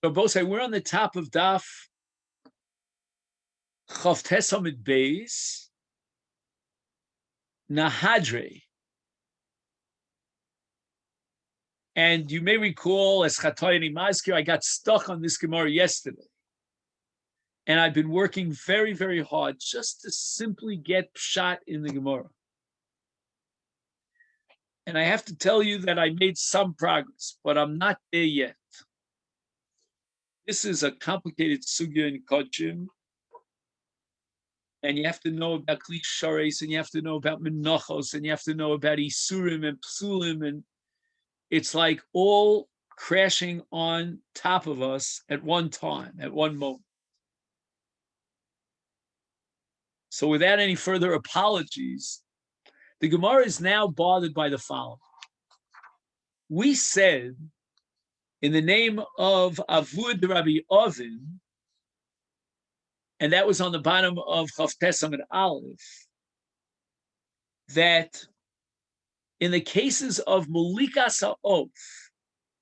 So both say we're on the top of Daf Chav Tes Amid Beis Nahadre. And you may recall, as Chatoyani Mazkir, I got stuck on this Gemara yesterday. And I've been working very, very hard just to simply get pshat in the Gemara. And I have to tell you that I made some progress, but I'm not there yet. This is a complicated sugya in Kodshim. And you have to know about Kli Shares, and you have to know about Menachos, and you have to know about Isurim and Psulim, and it's like all crashing on top of us at one time, at one moment. So without any further apologies, the Gemara is now bothered by the following. We said, in the name of Avud Rabbi Ovin, and that was on the bottom of Chav Tes Amud Aleph, that in the cases of Mulikas Ha'of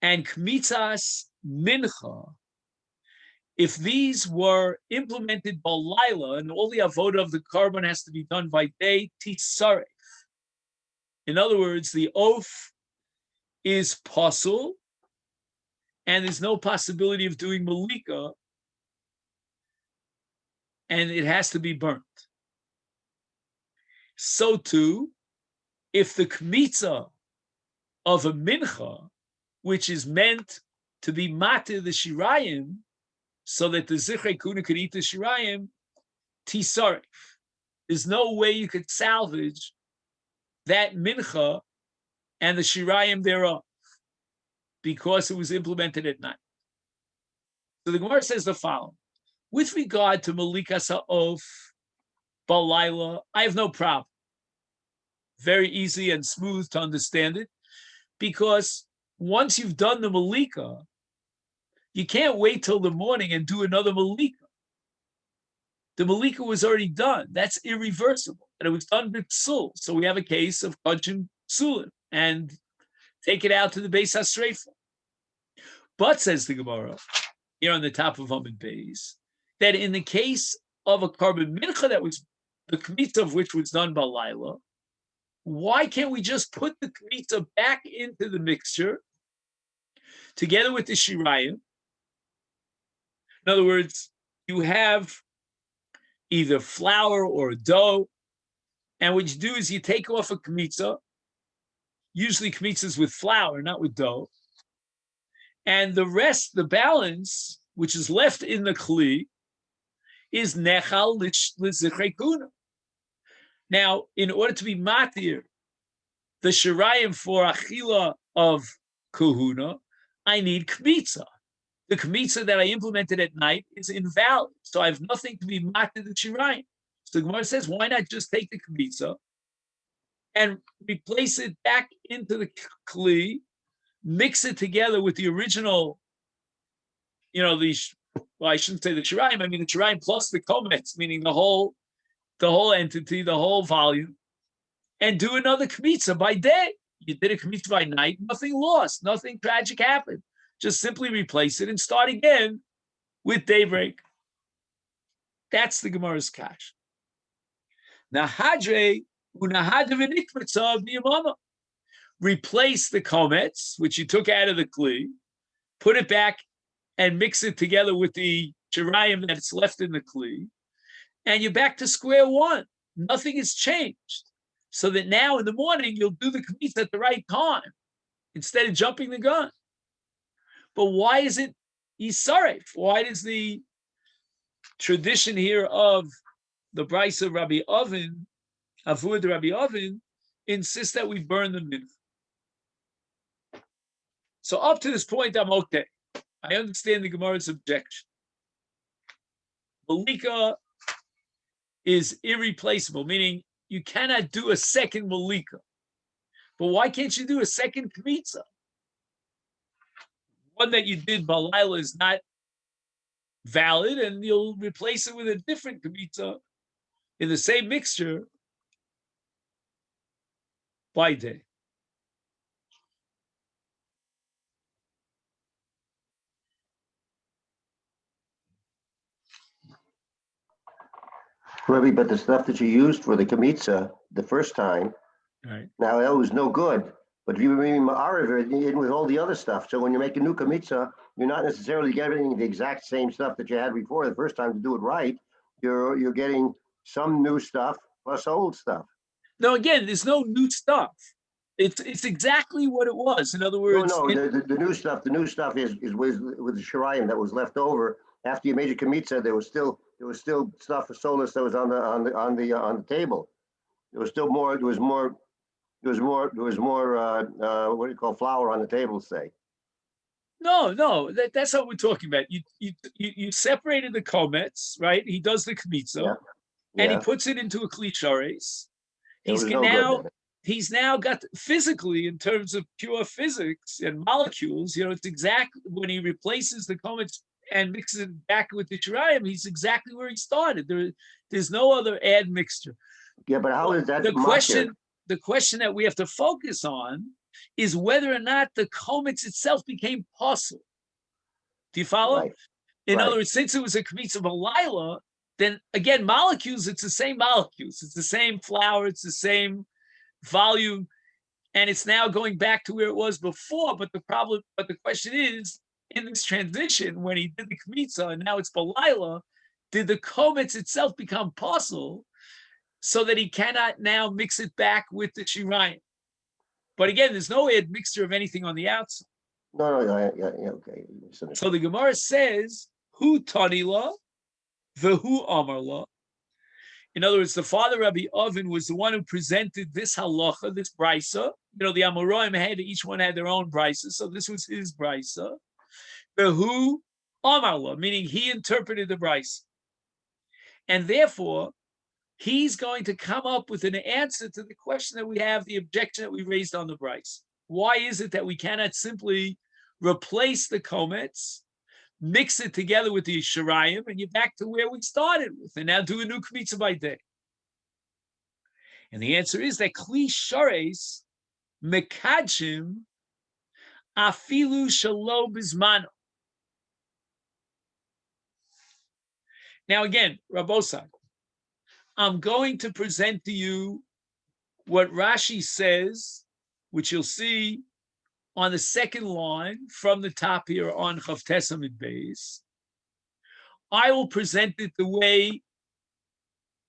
and Kmitzas Mincha, if these were implemented by Laila and all the avodah of the carbon has to be done by day, Tisaref. In other words, the oath is pasul, and there's no possibility of doing Malika, and it has to be burnt. So too, if the kmitza of a mincha, which is meant to be matir the shirayim, so that the zichrei kuna could eat the shirayim, tisarif. There's no way you could salvage that mincha and the shirayim thereof, because it was implemented at night. So the Gemara says the following. With regard to Malikas Ha'of, Balayla, I have no problem. Very easy and smooth to understand it, because once you've done the Malika, you can't wait till the morning and do another Malika. The Malika was already done. That's irreversible. And it was done with Psul. So we have a case of Kodshim Psulim and take it out to the Beis HaSreifa. But, says the Gemara, here on the top of Amud Beis, that in the case of a carbon mincha that was the kmitza of which was done by Laila, why can't we just put the kmitza back into the mixture together with the shirayim? In other words, you have either flour or dough, and what you do is you take off a kmitza, usually kmitzas with flour, not with dough, and the rest, the balance, which is left in the kli, is nechal l'zichrei kuna. Now, in order to be matir the shirayim for achila of kahuna, I need kmitza. The kmitza that I implemented at night is invalid, so I have nothing to be matir the shirayim. So the Gemara says, why not just take the kmitza and replace it back into the kli, mix it together with the original, I shouldn't say the shirayim, I mean the shirayim plus the komets, meaning the whole entity, the whole volume, and do another kmitza by day. You did a kmitza by night, nothing lost, nothing tragic happened. Just simply replace it and start again with daybreak. That's the Gemara's kash. Nahadre unahadre v'nikmitza b'yamama. Replace the komets, which you took out of the kli, put it back and mix it together with the shirayim that's left in the kli, and you're back to square one. Nothing has changed. So that now in the morning, you'll do the kmitza at the right time instead of jumping the gun. But why is it Yisaref? Why does the tradition here of the Bryce of Rabbi Ovin, Avud Rabbi Ovin, insist that we burn the mincha? So up to this point, I'm okay. I understand the Gemara's objection. Malika is irreplaceable, meaning you cannot do a second Malika. But why can't you do a second Kmitza? One that you did Balayla is not valid, and you'll replace it with a different Kmitza in the same mixture by day. Rabbi, but the stuff that you used for the kamitza the first time, Right. now that was no good. But you bring ma'ariv in with all the other stuff. So when you make a new kamitza, you're not necessarily getting the exact same stuff that you had before the first time to do it right. You're getting some new stuff plus old stuff. No, again, there's no new stuff. It's exactly what it was. In other No, words, no, the new stuff. The new stuff is with the shirayim that was left over after you made your kamitza. There was still stuff for solus that was on the table. There was still more. There was more. What do you call flour on the table? Say. no, that's what we're talking about. You separated the komets, right? He does the kmitza, Yeah, and he yeah. puts it into a klishares. It He's was no good now then. he's now got physically, in terms of pure physics and molecules, it's exactly when he replaces the comets and mixes it back with the shirayim, he's exactly where he started. There's no other add mixture. Yeah, but how is that The makir? question that we have to focus on is whether or not the comets itself became possible. Do you follow? Right, In other right. words, since it was a kmitza b'layla, then again, molecules, it's the same molecules. It's the same flour. It's the same volume. And it's now going back to where it was before. But the question is, in this transition, when he did the kmitza and now it's b'layla, did the komets itself become possible so that he cannot now mix it back with the shirayim? But again, there's no admixture of anything on the outside. No, yeah, okay. So the Gemara says, "Hu tanila, v'hu amarla." In other words, the father Rabbi Oven was the one who presented this halacha, this brisa. The Amoraim each one had their own brisa, so this was his brisa. V'hu amarla, meaning he interpreted the brisa, and therefore he's going to come up with an answer to the question that we have, the objection that we raised on the brisa. Why is it that we cannot simply replace the komets, mix it together with the shirayim, and you're back to where we started with, and now do a new kmitza by day? And the answer is that kli shares mekadshim afilu shalo bizmano. Now again, Rabosai, I'm going to present to you what Rashi says, which you'll see on the second line from the top here on Chavtes Amid Beis. I will present it the way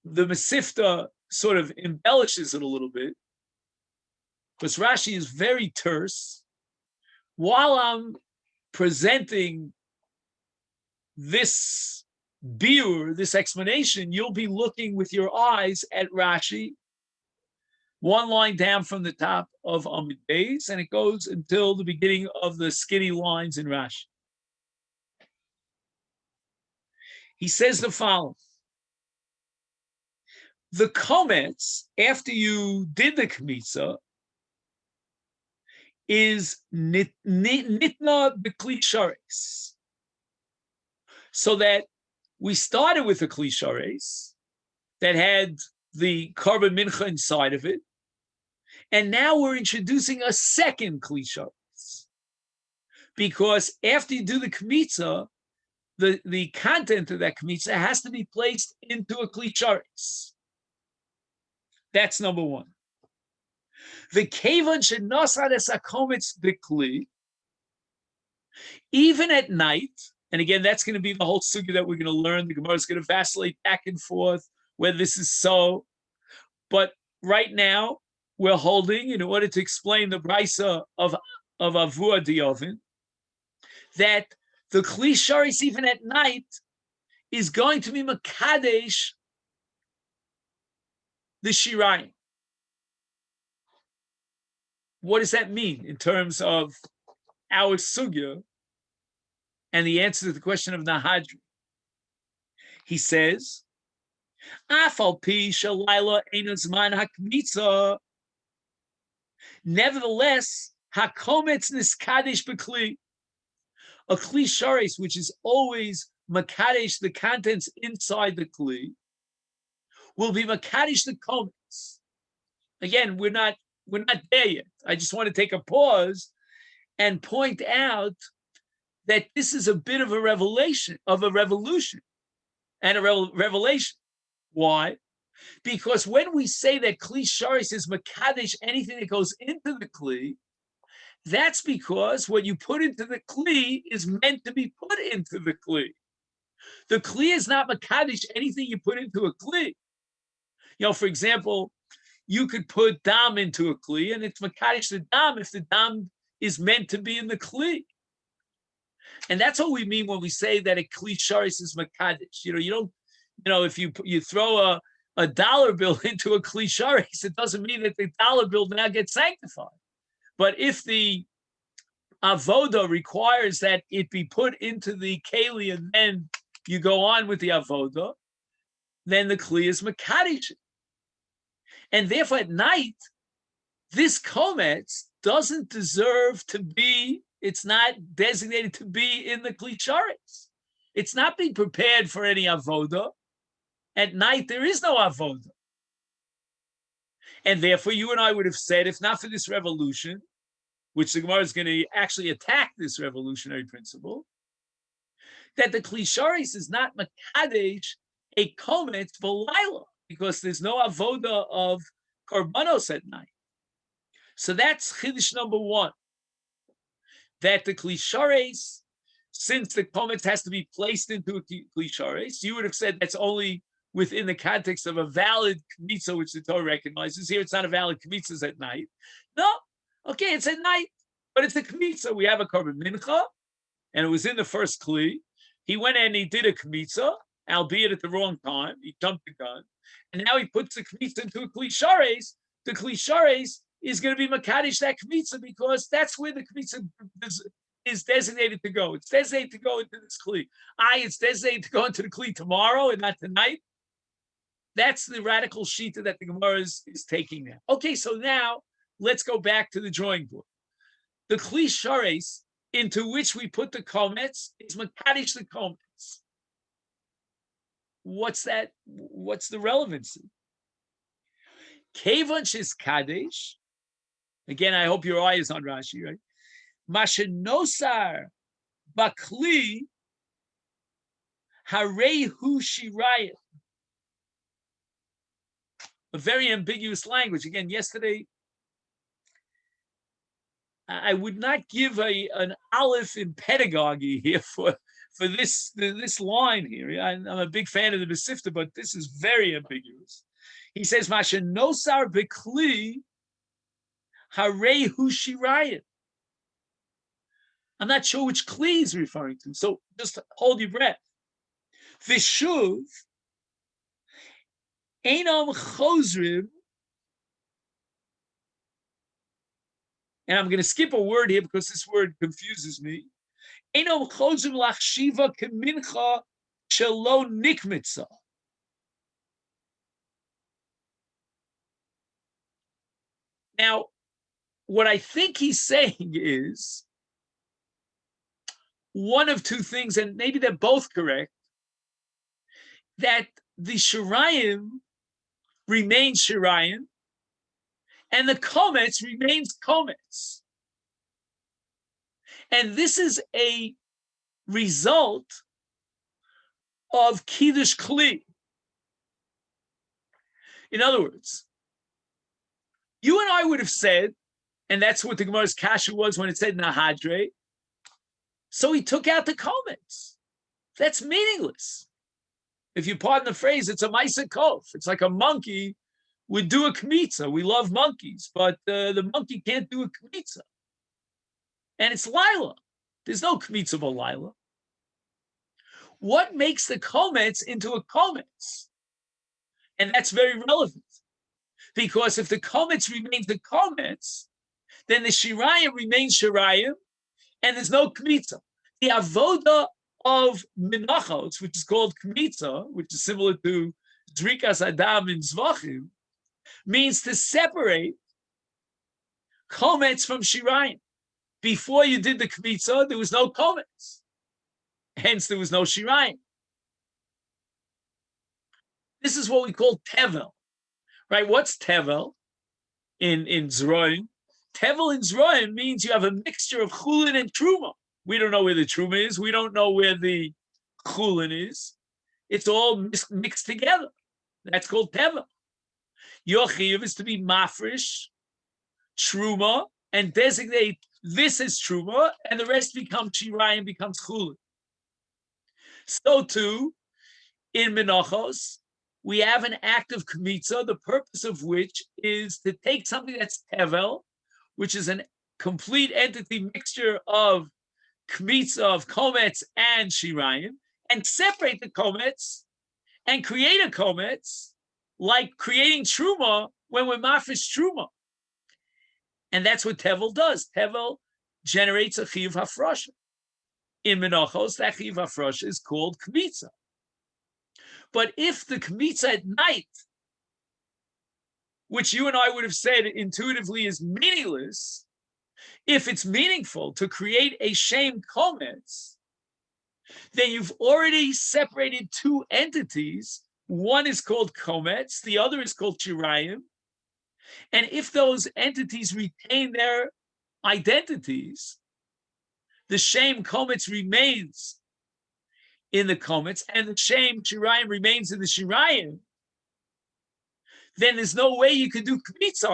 the Mesifta sort of embellishes it a little bit, because Rashi is very terse. While I'm presenting this biur, this explanation, you'll be looking with your eyes at Rashi, one line down from the top of Amid Beis, and it goes until the beginning of the skinny lines in Rashi. He says the following: the komets, after you did the kmitza, is nitna b'kli shares. So that we started with a kli shares that had the carbon mincha inside of it, and now we're introducing a second kli shares. Because after you do the kmitza, the content of that kmitza has to be placed into a kli shares. That's number one. The kevan shenasad es hakomets b'kli, even at night, and again, that's going to be the whole sugya that we're going to learn. The Gemara is going to vacillate back and forth whether this is so. But right now, we're holding, in order to explain the brisa of Avua Diovin, that the kli sharis even at night is going to be makadesh the shirayim. What does that mean in terms of our sugya and the answer to the question of Nahadri? He says, Afal pi shalayla eino zman hakmitza. Nevertheless, hakometz niskadesh b'kli. A kli sharis, which is always makadesh, the contents inside the kli, will be makadesh the komets. Again, we're not there yet. I just want to take a pause and point out that this is a bit of a revelation, of a revolution, and a revelation. Why? Because when we say that Kli Sharis is Makadesh, anything that goes into the Kli, that's because what you put into the Kli is meant to be put into the Kli. The Kli is not Makadesh, anything you put into a Kli. For example, you could put Dam into a Kli, and it's Makadesh the Dam if the Dam is meant to be in the Kli. And that's what we mean when we say that a Kli Sharis is Makadesh. You don't, if you throw a dollar bill into a Kli Sharis, it doesn't mean that the dollar bill now gets sanctified. But if the avoda requires that it be put into the keli and then you go on with the avoda, then the kli is makadesh. And therefore at night, this kometz doesn't deserve to be, it's not designated to be in the kli sharis. It's not being prepared for any avoda. At night, there is no avoda. And therefore, you and I would have said, if not for this revolution, which the Gemara is going to actually attack this revolutionary principle, that the Kli Sharis is not Makadesh a kometz v'layla, because there's no avoda of korbanos at night. So that's Chiddush number one, that the Kli Sharis, since the kometz has to be placed into a Kli Sharis, you would have said that's only within the context of a valid kmitza, which the Torah recognizes. Here it's not a valid kmitza, it's at night. No, okay, it's at night, but it's a kmitza. We have a korban mincha, and it was in the first kli. He went and he did a kmitza, albeit at the wrong time. He jumped the gun, and now he puts the kmitza into a kli shares. The kli shares is going to be makadesh that kmitza because that's where the kmitza is designated to go. It's designated to go into this kli. It's designated to go into the kli tomorrow and not tonight. That's the radical shita that the Gemara is taking now. Okay, so now let's go back to the drawing board. The Kli Shares into which we put the kometz is Makadesh the kometz. What's that? What's the relevancy? Kevon is Kadesh. Again, I hope your eye is on Rashi, right? Mashenosar Bakli Harehu Shirayah. A very ambiguous language. Again, yesterday, I would not give an aleph in pedagogy here for this line here. I'm a big fan of the Masifta, but this is very ambiguous. He says, Masha nosar bekli harehu shirayin. I'm not sure which kli he's referring to, so just hold your breath. Vishuv Einam Chosrim, and I'm going to skip a word here because this word confuses me. Einam Chosrim lachshiva kemincha shelo nikmitza. Now, what I think he's saying is one of two things, and maybe they're both correct, that the Shirayim remains Shirayim, and the kometz remains kometz. And this is a result of Kiddush Kli. In other words, you and I would have said, and that's what the Gemara's kasha was when it said Nahadre, so he took out the kometz. That's meaningless. If you pardon the phrase, it's a Masechet. It's like a monkey would do a kmitza. We love monkeys, but the monkey can't do a kmitza. And it's Lila. There's no kmitza but Lila. What makes the kometz into a kometz? And that's very relevant. Because if the kometz remains the kometz, then the shirayim remains shirayim, and there's no kmitza. The avoda of menachos, which is called kmitza, which is similar to zrikas adam in zvachim, means to separate kometz from shirayim. Before you did the kmitza, there was no kometz. Hence, there was no shirayim. This is what we call tevel, right? What's tevel in Zroim? Tevel in Zroim means you have a mixture of chulin and truma. We don't know where the truma is. We don't know where the chulin is. It's all mixed together. That's called tevel. Your chiyuv is to be mafresh, truma, and designate this as truma, and the rest becomes shirayim, becomes chulin. So too, in menachos, we have an act of kmitza, the purpose of which is to take something that's tevel, which is a complete entity mixture of kmitza, of komets and shirayim, and separate the komets and create a komets, like creating truma when we're mafresh truma. And that's what tevel does. Tevel generates a chiyuv hafrosha. In menachos, that chiyuv hafrosha is called kmitza. But if the kmitza at night, which you and I would have said intuitively is meaningless, if it's meaningful to create a shem komets, then you've already separated two entities. One is called komets, the other is called shirayim. And if those entities retain their identities, the shem komets remains in the komets, and the shem shirayim remains in the shirayim, then there's no way you can do kmitza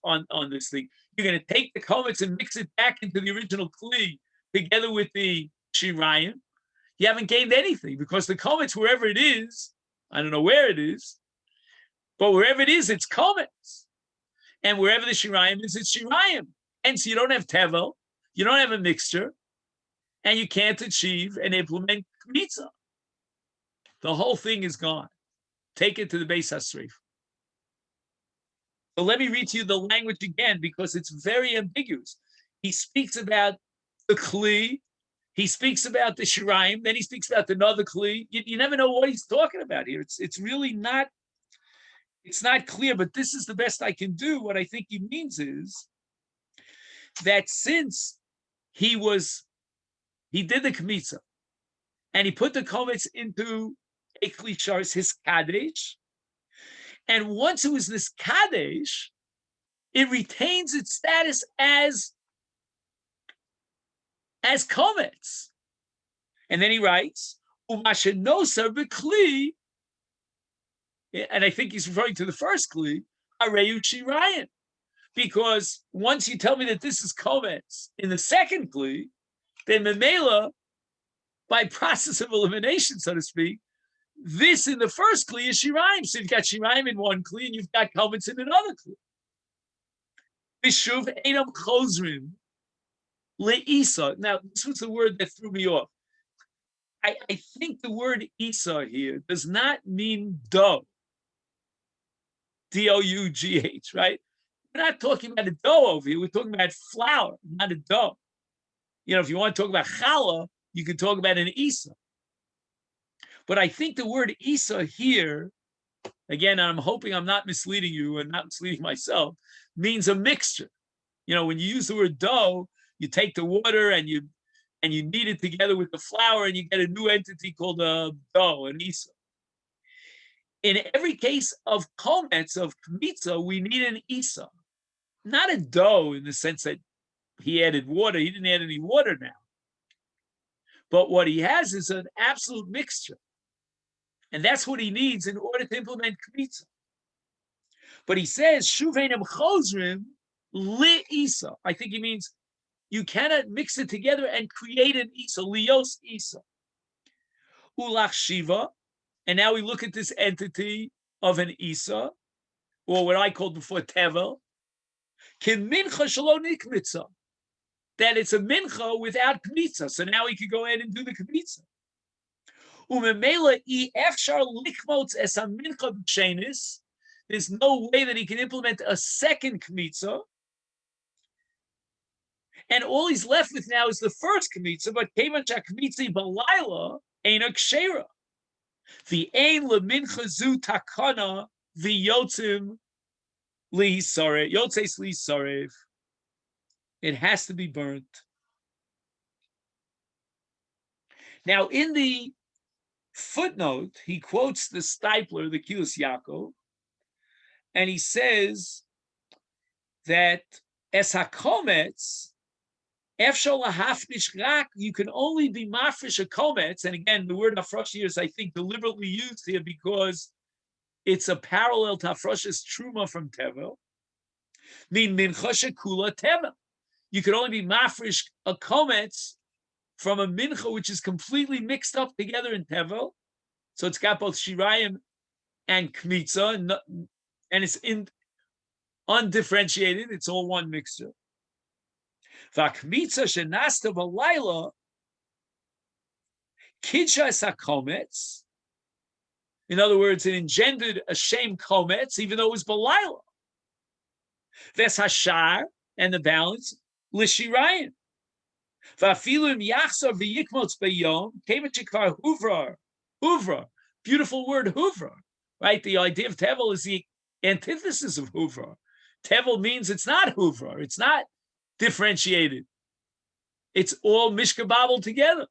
on this thing. You're going to take the komets and mix it back into the original kli together with the shirayim. You haven't gained anything, because the komets, wherever it is, I don't know where it is, but wherever it is, it's komets. And wherever the shirayim is, it's shirayim. Hence, you don't have tevel, you don't have a mixture, and you can't achieve and implement kmitza. The whole thing is gone. Take it to the Beis HaSreif. So let me read to you the language again, because it's very ambiguous. He speaks about the kli, he speaks about the shirayim, then he speaks about another kli. You never know what he's talking about here. It's really not, it's not clear, but this is the best I can do. What I think he means is that since he did the kmitza, and he put the komets into a kli sharis, his kadesh, and once it was this kadesh, it retains its status as komets. And then he writes, "Umashenosa b'kli," and I think he's referring to the first kli, "Areyu shirayim," because once you tell me that this is komets in the second kli, then memela, by process of elimination, so to speak, this in the first kli is shirayim. So you've got shirayim in one kli, and you've got komets in another kli. Vishuv enam chozrim le'isa. Now, this was the word that threw me off. I think the word isa here does not mean dough. D-O-U-G-H, right? We're not talking about a dough over here. We're talking about flour, not a dough. You know, if you want to talk about challah, you can talk about an isa. But I think the word isa here, again, I'm hoping I'm not misleading you and not misleading myself, means a mixture. You know, when you use the word dough, you take the water and you knead it together with the flour, and you get a new entity called a dough, an isa. In every case of komets, of kmitza, we need an isa, not a dough in the sense that he added water. He didn't add any water now. But what he has is an absolute mixture. And that's what he needs in order to implement kmitza. But he says, Shuvenim chozrim li isa. I think he means you cannot mix it together and create an isa, lios isa. Ulach shiva. And now we look at this entity of an isa, or what I called before tevel, kin mincha shelo nikmitza, that it's a mincha without kmitza. So now he could go ahead and do the kmitza. Umemela I efshar likmotz es a mincha b'shenis. There's no way that he can implement a second kmitza. And all he's left with now is the first kmitza, but kevan shakmitzi balayla ain't a kshera. The ein lemincha zu takana v'yotzim li sarev, yotzes li sarev. It has to be burnt. Now, in the footnote, he quotes the Stipler, the Kilas Yaakov, and he says that es hakomets, efshol lahafnish rak, you can only be mafresh a komets, and again, the word hafrosh here is, I think, deliberately used here because it's a parallel to Hafroshes Truma from Tevel. Mean mincha shekula tevel. You could only be mafresh a kometz from a mincha which is completely mixed up together in tevel. So it's got both shirayim and kmitza, and it's undifferentiated. It's all one mixture. V'akmitza shenasta v'layla kidsha sakometz. In other words, it engendered a shame kometz, even though it was balayla. Ves hashar, and the balance l'shirayim. V'afilu im yachzor v'yikmotz b'yom kemet shekvar huvra. Beautiful word huvra, right? The idea of tevel is the antithesis of huvra. Tevel means it's not huvra. It's not differentiated. It's all mishkababel together.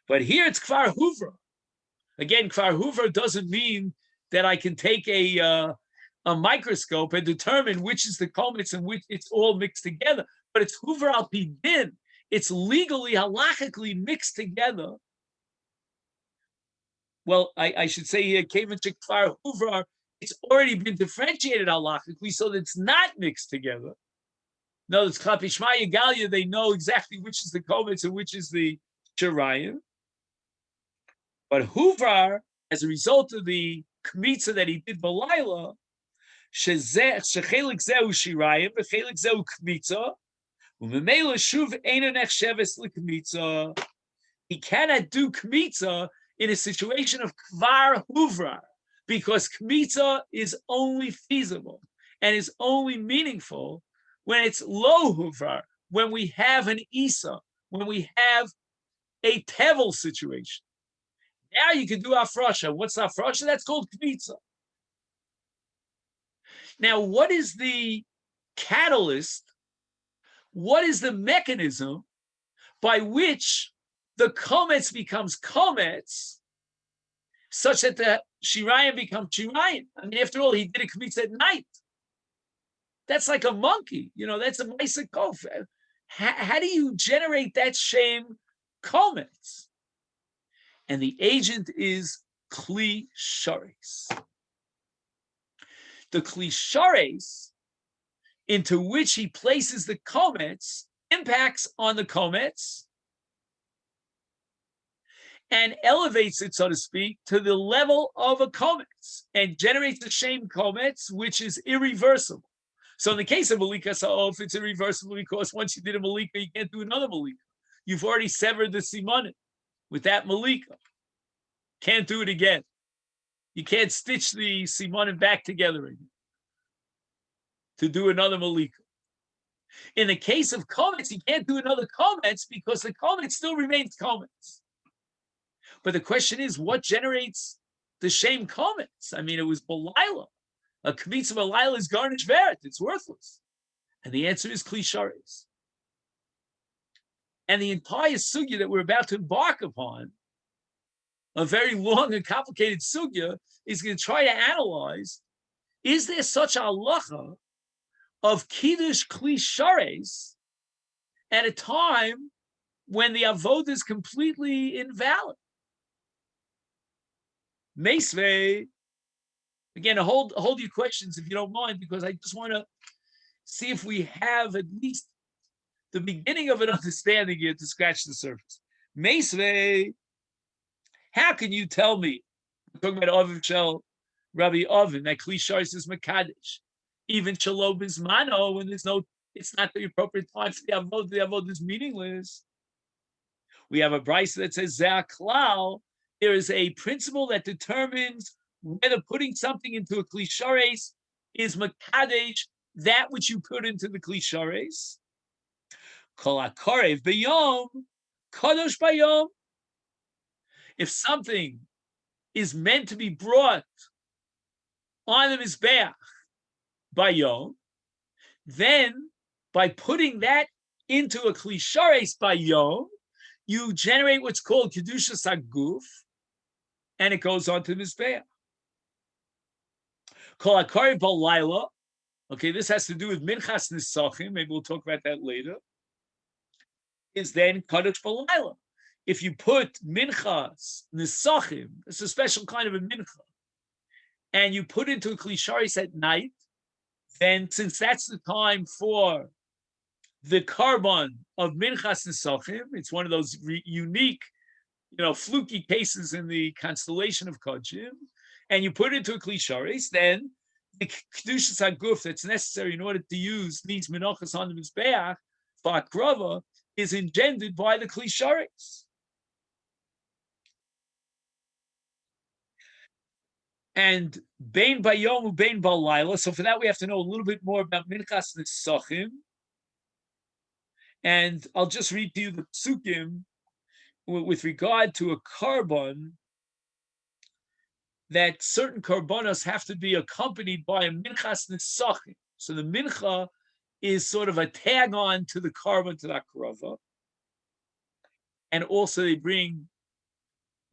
But here it's kvar huvra. Again, kvar huvra doesn't mean that I can take a microscope and determine which is the kometz and which it's all mixed together. But it's huvra al pi din. It's legally, halachically mixed together. Well, I should say here, kevan shekvar huvra, it's already been differentiated halachically, so that it's not mixed together. No, it's klapi shma yigalia, they know exactly which is the kometz and which is the shirayim. But huvra, as a result of the kmitza that he did balayla, shechelik zeu shirayim, v'chelik zeu kmitza, u'memela shuv eina nechsheves l'kmitza. He cannot do kmitza in a situation of kvar huvra, because kmitza is only feasible and is only meaningful when it's lo huvra, when we have an isa, when we have a tevel situation. Now you can do afrosha. What's afrosha? That's called kmitza. Now, what is the catalyst? What is the mechanism by which the kometz becomes kometz, such that the shirayim become shirayim? I mean, after all, he did a kmitza at night. That's like a monkey, that's a Masechet. How do you generate that shame kometz? And the agent is kli shares. The kli shares into which he places the kometz impacts on the kometz and elevates it, so to speak, to the level of a kometz and generates the shame kometz, which is irreversible. So in the case of malika sa'of, it's irreversible because once you did a malika, you can't do another malika. You've already severed the simanim with that malika. Can't do it again. You can't stitch the simanim back together again to do another malika. In the case of kometz, you can't do another kometz because the kometz still remains kometz. But the question is, what generates the shame kometz? I mean, it was balayla. A kmitza balayla is garnish veret. It's worthless. And the answer is kli shares. And the entire sugya that we're about to embark upon, a very long and complicated sugya, is going to try to analyze, is there such a halacha of kiddush kli shares at a time when the avodah is completely invalid? Meisvei, again, hold your questions if you don't mind, because I just want to see if we have at least the beginning of an understanding here to scratch the surface. Meisvei, how can you tell me, I'm talking about Aviv Shel Rabbi Ovin, that kli shares is Makadesh, even Shalom Bismano, when it's not the appropriate time for the avodah is meaningless. We have a brisa that says Zeh klal. There is a principle that determines whether putting something into a kli shares is makadesh, that which you put into the kli shares. Kol hakorev b'yom, kadosh b'yom. If something is meant to be brought on the mizbeach b'yom, then by putting that into a kli shares b'yom, you generate what's called kedushas haguf, and it goes on to mizbeach. Kol hakari b'layla. Okay, this has to do with minchas nisachim. Maybe we'll talk about that later. Is then kadosh b'layla. If you put minchas nisachim, it's a special kind of a mincha, and you put into a klisharis at night, then since that's the time for the carbon of Minchas Nesachim, it's one of those unique, fluky cases in the constellation of Kodshim, and you put it into a klisharis, then the kedushas haguf that's necessary in order to use these menachas on the mizbeach for akrava is engendered by the klisharis. And bein bayom ubein balayla. So for that we have to know a little bit more about Minchas Nesachim. And I'll just read to you the psukim with regard to a carbon, that certain karbonos have to be accompanied by a Minchas Nesachim. So the mincha is sort of a tag on to the carbon, to that karava. And also they bring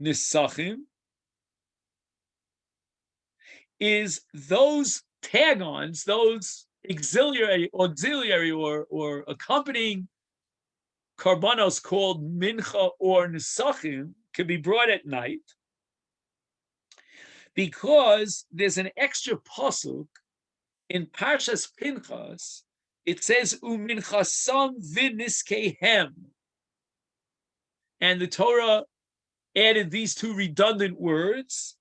Nesachim. Is those tag-ons, those auxiliary or accompanying karbanos called mincha or nesachim can be brought at night, because there's an extra pasuk in Parshas Pinchas. It says uminchasam v'niskehem, and the Torah added these two redundant words.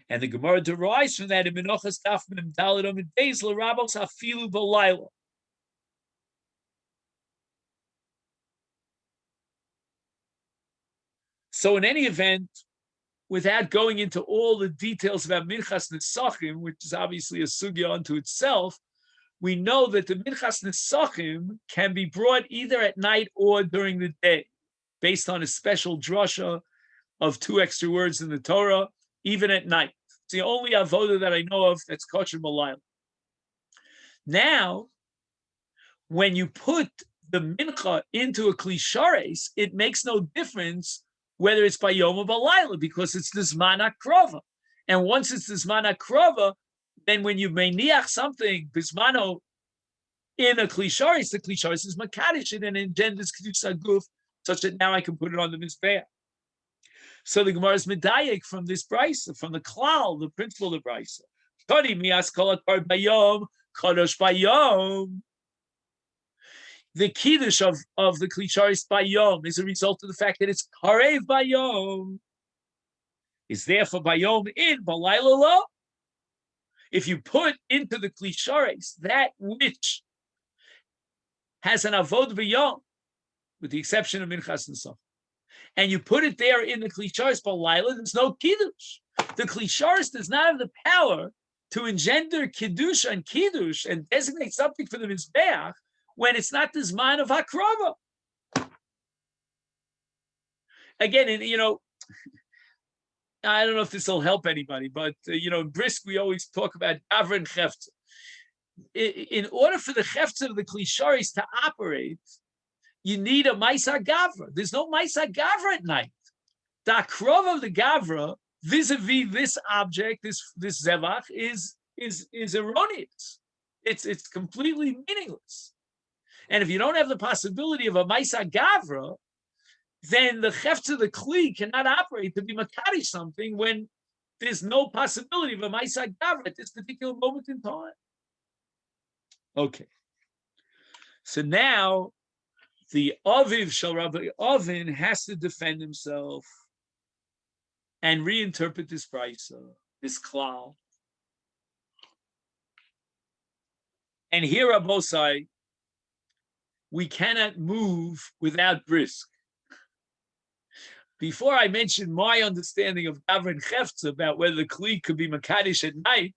And the Gemara derives from that in Menachas Daf Mem Daled Amud Beis l'Rabos Hafilu B'Layla. So in any event, without going into all the details about Minchas Nesachim, which is obviously a sugya unto itself, we know that the Minchas Nesachim can be brought either at night or during the day, based on a special drasha of two extra words in the Torah, even at night. It's the only avoda that I know of that's kosher malayla. Now, when you put the mincha into a klishares, it makes no difference whether it's by yom or balayla, because it's the zman hakrova. And once it's the zman hakrova, then when you meiniach something bismano in a klishares, the klishares is makadosh and engenders kedusha guf, such that now I can put it on the mizbeach. So the Gemara is medayek from this brisa, from the klal, the principle of the brisa. Tani mias kolat bar bayom, kadosh bayom. The kiddush of the klisharis bayom is a result of the fact that it's karev bayom. Is therefore bayom in balayla lo. If you put into the klisharis that which has an avod bayom, with the exception of minchas nesach, and you put it there in the klisharis balayla, there's no kiddush. The klisharis does not have the power to engender kiddush and designate something for the mizbeach when it's not the zman of hakrava. Again, I don't know if this will help anybody, but in Brisk we always talk about gavra and chefza. In order for the chefza of the klisharis to operate, you need a maisa gavra. There's no maisa gavra at night. The akrova of the gavra vis-a-vis this object, this zevach, is erroneous. It's completely meaningless. And if you don't have the possibility of a maisa gavra, then the chefza, the kli, cannot operate to be makadish something when there's no possibility of a maisa gavra at this particular moment in time. Okay. So now the Aviv Shel Rabbi Ovin has to defend himself and reinterpret this brisa, this klal. And here, Abosai, we cannot move without brisk. Before I mention my understanding of Gavra and Chefza about whether the Kli could be Makadish at night,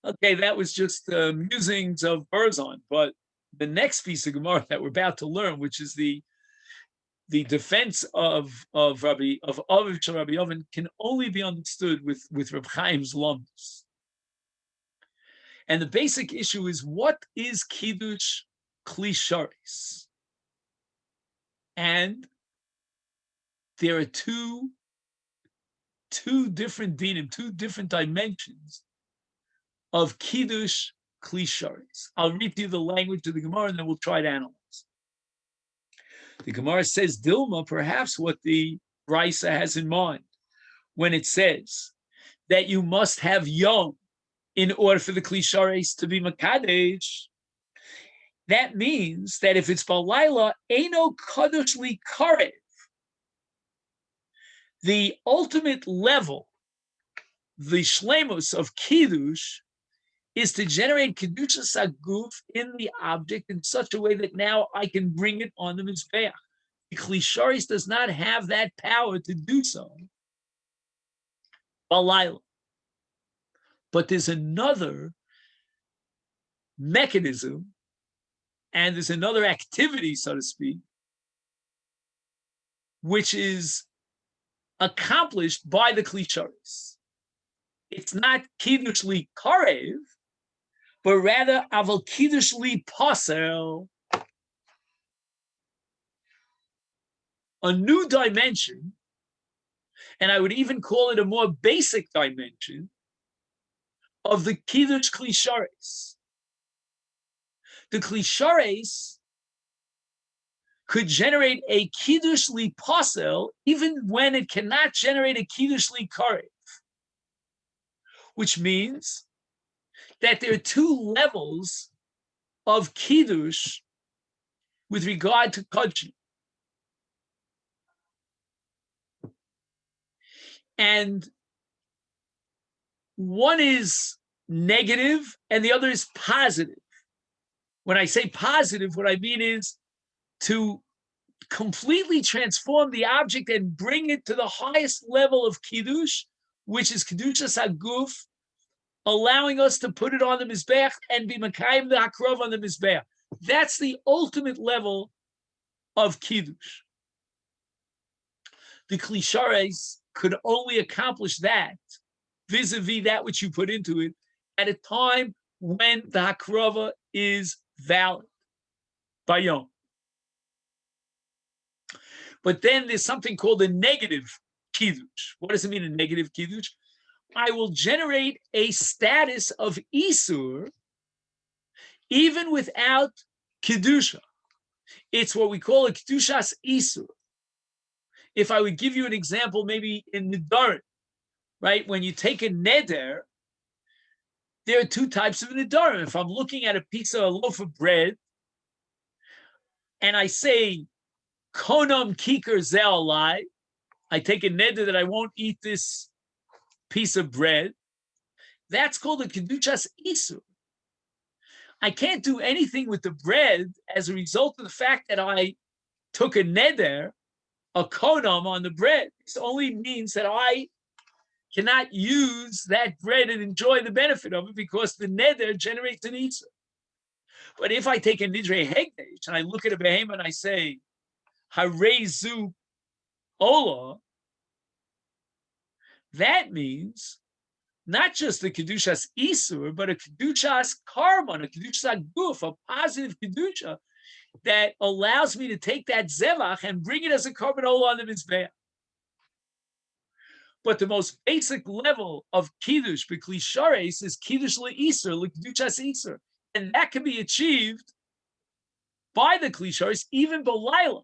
okay, that was just musings of Berzon. But the next piece of Gemara that we're about to learn, which is the defense of Aviv Shel Rabbi Oven, can only be understood with Reb Chaim's Lomos. And the basic issue is, what is Kiddush Klisharis? And there are two different dinim, two different dimensions of Kiddush Klisharis. I'll read to you the language of the Gemara and then we'll try to analyze. The Gemara says, Dilma, perhaps what the Brisa has in mind when it says, that you must have Yom in order for the Kli Shareis to be Makadesh, that means that if it's Balayla, Eino Kadosh Li Karev, the ultimate level, the Shlemos of Kiddush, is to generate Kedushas Aguf in the object in such a way that now I can bring it on the Mizbeach. The Kli Shareis does not have that power to do so. Balayla. But there's another mechanism and there's another activity, so to speak, which is accomplished by the Kli Shareis. It's not Kiddush Li Karev, but rather Aval Kiddush Li Pasel, a new dimension, and I would even call it a more basic dimension of the Kiddush Kli Shareis. The Kli Shareis could generate a Kiddush Li Pasel even when it cannot generate a Kiddush Li Karev, which means that there are two levels of Kiddush with regard to Kodshim. And one is negative and the other is positive. When I say positive, what I mean is to completely transform the object and bring it to the highest level of Kiddush, which is Kedushas Haguf, allowing us to put it on the Mizbeach and be Makayim the Hakrov on the Mizbeach. That's the ultimate level of Kiddush. The Kli Shareis could only accomplish that vis-a-vis that which you put into it at a time when the Hakrova is valid by Yom. But then there's something called a negative Kiddush. What does it mean, a negative Kiddush? I will generate a status of Isur even without Kedusha. It's what we call a Kedushas Isur. If I would give you an example, maybe in Nidarim, right? When you take a neder, there are two types of Nidarim. If I'm looking at a loaf of bread, and I say, Konam Kikar Ze'alai, I take a neder that I won't eat this piece of bread, that's called a Kedushas Isur. I can't do anything with the bread as a result of the fact that I took a neder, a konam on the bread. This only means that I cannot use that bread and enjoy the benefit of it because the neder generates an isur. But if I take a nidrei hegdesh and I look at a behemoth and I say, harezu ola, that means not just the Kedushas Isur, but a Kedushas Karban, a Kedushas Guf, a positive Kedusha that allows me to take that Zevach and bring it as a Karban Olah on the Mizbeach. But the most basic level of Kiddush, B'Kli Shareis, is Kiddush LeIsur, LeKedushas Isur. And that can be achieved by the Kli Shareis, even B'Laila.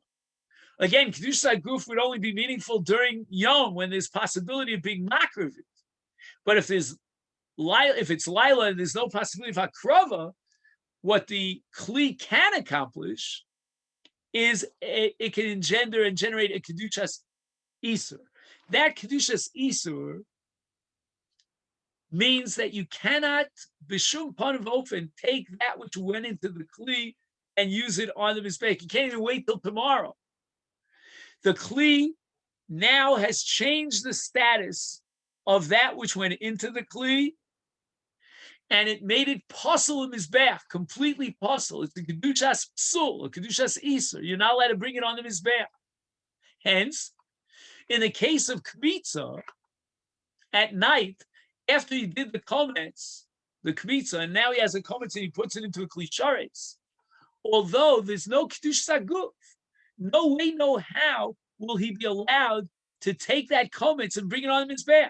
Again, Kedushas Guf would only be meaningful during Yom when there's possibility of being makriv. But if it's Lila and there's no possibility of Hakrova, what the Kli can accomplish is it can engender and generate a Kedushas Isur. That Kedushas Isur means that you cannot, b'shum panav ofen, take that which went into the Kli and use it on the Mizbeach. You can't even wait till tomorrow. The Kli now has changed the status of that which went into the Kli, and it made it possible in Mizbeach, completely possible. It's the Kedushas Psul, a Kedushas Isur. You're not allowed to bring it on the Mizbeach. Hence, in the case of Kmitza, at night, after he did the comments, the Kmitza, and now he has a comments and he puts it into a Kli Shareis, although there's no Kedushas Guf, no way, no how will he be allowed to take that comments and bring it on the Mizbeach.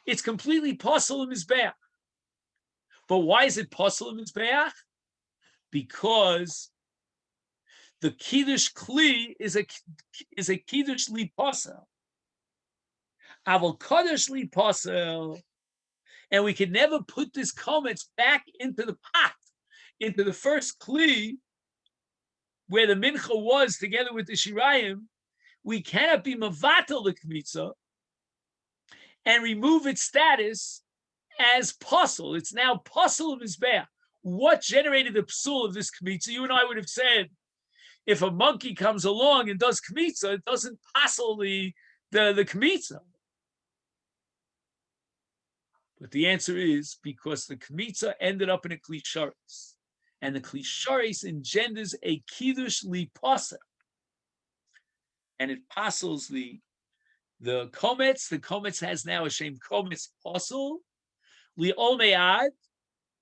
It's completely possible in Mizbeach. But why is it possible in Mizbeach? Because the Kiddush Kli is a Kiddush Li Pasel. Aval Kodesh li posel, and we can never put this komets back into the pot, into the first kli where the mincha was together with the shirayim. We cannot be mavatal the kmitza and remove its status as puzzle. It's now puzzle of Mizbeach. What generated the psul of this kmitza? You and I would have said, if a monkey comes along and does kmitza, it doesn't puzzle the kmitza. But the answer is because the kmitza ended up in a klisharis, and the klisharis engenders a kiddush li pasa, and it puzzles the komets. The komets has now a shem komets puzzle li ol me'ad,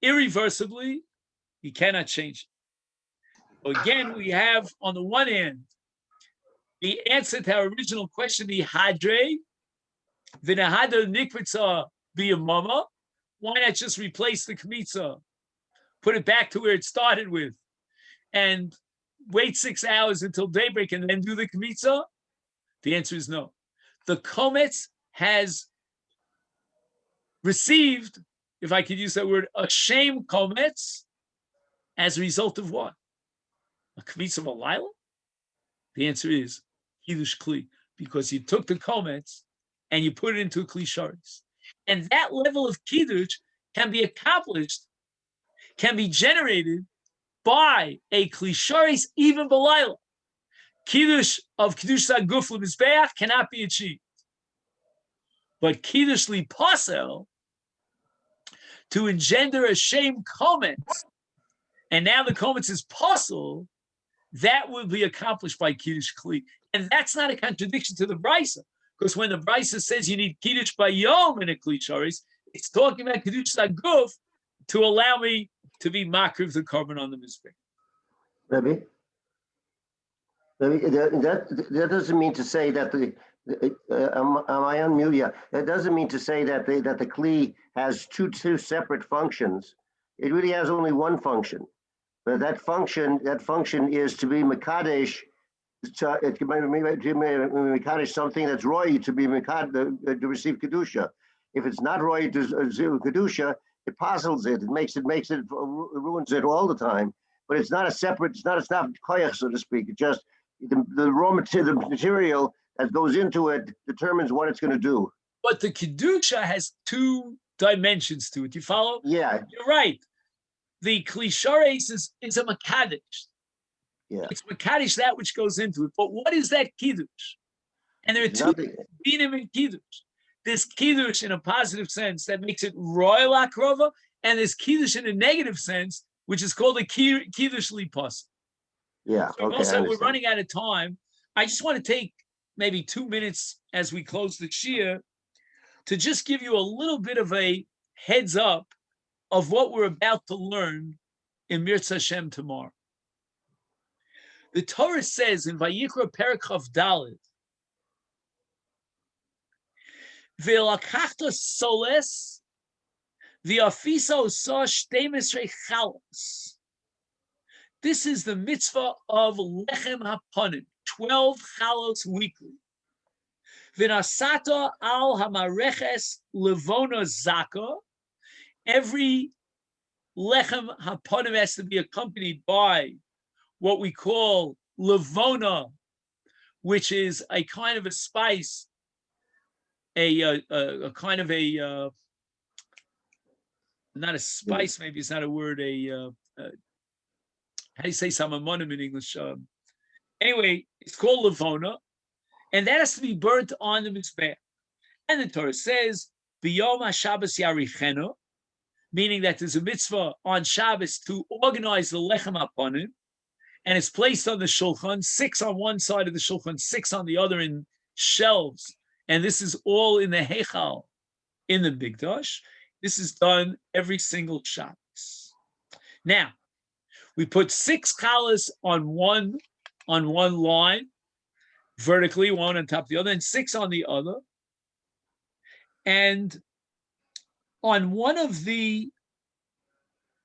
irreversibly. You cannot change it. So again, we have on the one hand the answer to our original question, the hadre, v'nahadar nikvitza b'yamama. Why not just replace the kmitza, put it back to where it started with, and wait 6 hours until daybreak and then do the kmitza? The answer is no. The komets has received, if I could use that word, a shame komets as a result of what? A kmitza of a lila? The answer is kiddush kli, because you took the komets and you put it into a kli sharis. And that level of kiddush can be accomplished, can be generated by a kli sharis even b'layla. Kiddush of kiddush saguf l'mizbeach cannot be achieved. But kiddush li pasel, to engender a shame komets, and now the komets is pasel, that will be accomplished by kiddush kli. And that's not a contradiction to the brisa, because when the brisa says you need kiddush by yom in a kli sharis, it's talking about kiddush saguf to allow me to be makriv the korban on the mizbech. Rabbi, that doesn't mean to say that am I on mute? Yeah, that doesn't mean to say that the kli has two separate functions. It really has only one function, but that function is to be mekadesh. It can be mekadesh something that's roy to be mekadesh to receive kedusha. If it's not roy to receive kedusha, it puzzles it. It makes it ruins it all the time. But it's not a separate. It's not koyach, so to speak. It's just the raw material, the material that goes into it determines what it's going to do. But the kedusha has two dimensions to it. You follow? Yeah, you're right. The klishares is a makadesh. Yeah, it's makadesh, that which goes into it. But what is that kiddush? And there are two dinim in kiddush. There's kiddush in a positive sense that makes it royal akrova, and there's kiddush in a negative sense, which is called a kiddush lipas. Yeah. So also, we're running out of time. I just want to take maybe 2 minutes as we close the shir to just give you a little bit of a heads up of what we're about to learn in Mirza Hashem tomorrow. The Torah says in Vayikra Perek Chav Daled, V'lakachta soles v'afisa osa shteimisrei chalos. This is the mitzvah of lechem hapanim, 12 chalos weekly. V'nasata al hamareches levona zaka. Every lechem hapanim has to be accompanied by what we call levona, which is a kind of a spice, a kind of a not a spice, maybe it's not a word, how do you say samamonim in English? Anyway, it's called levona, and that has to be burnt on the mizbeach. And the Torah says, b'yom haShabbos yarichenu, meaning that there's a mitzvah on Shabbos to organize the lechem hapanim, and it's placed on the shulchan, 6 on one side of the shulchan, 6 on the other in shelves. And this is all in the heichal, in the Mikdash. This is done every single Shabbos. Now, we put 6 challahs on one line, vertically, one on top of the other, and 6 on the other. And on one of the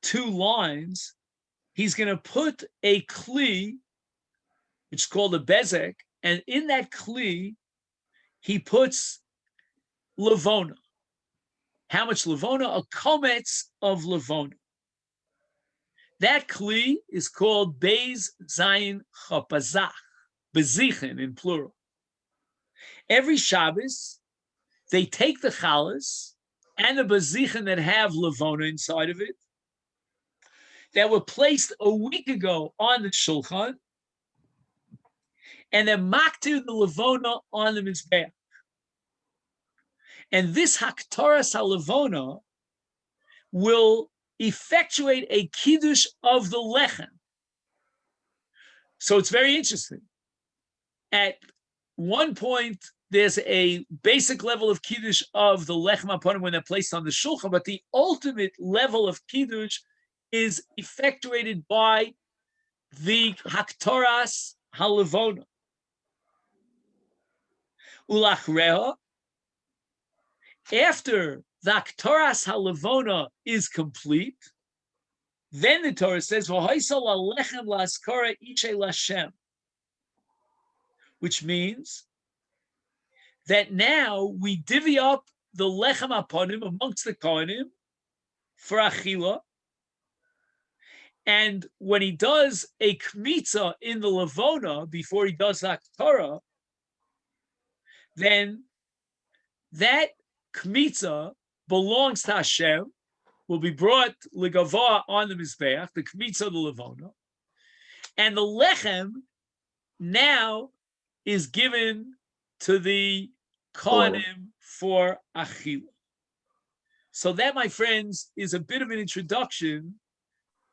2 lines, he's going to put a kli, which is called a bezek, and in that kli, he puts levona. How much levona? A kometz of levona. That kli is called Beis Zayin Chapazach, Bezichen in plural. Every Shabbos, they take the chalas and the bezichen that have levona inside of it, that were placed a week ago on the shulchan, and they're maktir the levona on the mizbeach. And this haktaras halevona will effectuate a kiddush of the lechem. So it's very interesting. At one point, there's a basic level of kiddush of the lechem aponim when they're placed on the shulchan, but the ultimate level of kiddush is effectuated by the haktaras halevona. Ulachreha, after the haktaras halevona is complete, then the Torah says, "V'hoisal alechem la'askara ishe lashem," which means that now we divvy up the lechem aponim amongst the kohanim for achila, and when he does a kmitza in the levona before he does the haktarah, then that kmitza belongs to Hashem, will be brought legavah on the mizbeach, the kmitza of the levona, and the lechem now is given to the kohanim for achila. So that, my friends, is a bit of an introduction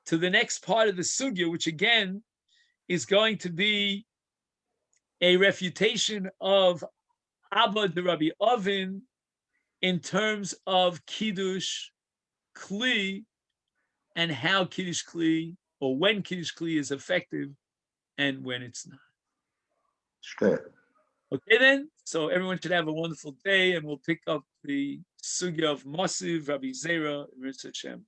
to the next part of the sugya, which again is going to be a refutation of Abba de Rabbi Ovin in terms of Kiddush Kli and how Kiddush Kli, or when Kiddush Kli is effective and when it's not. Sure. Okay then, so everyone should have a wonderful day, and we'll pick up the sugya of Masiv, Rabbi Zera, and Hashem.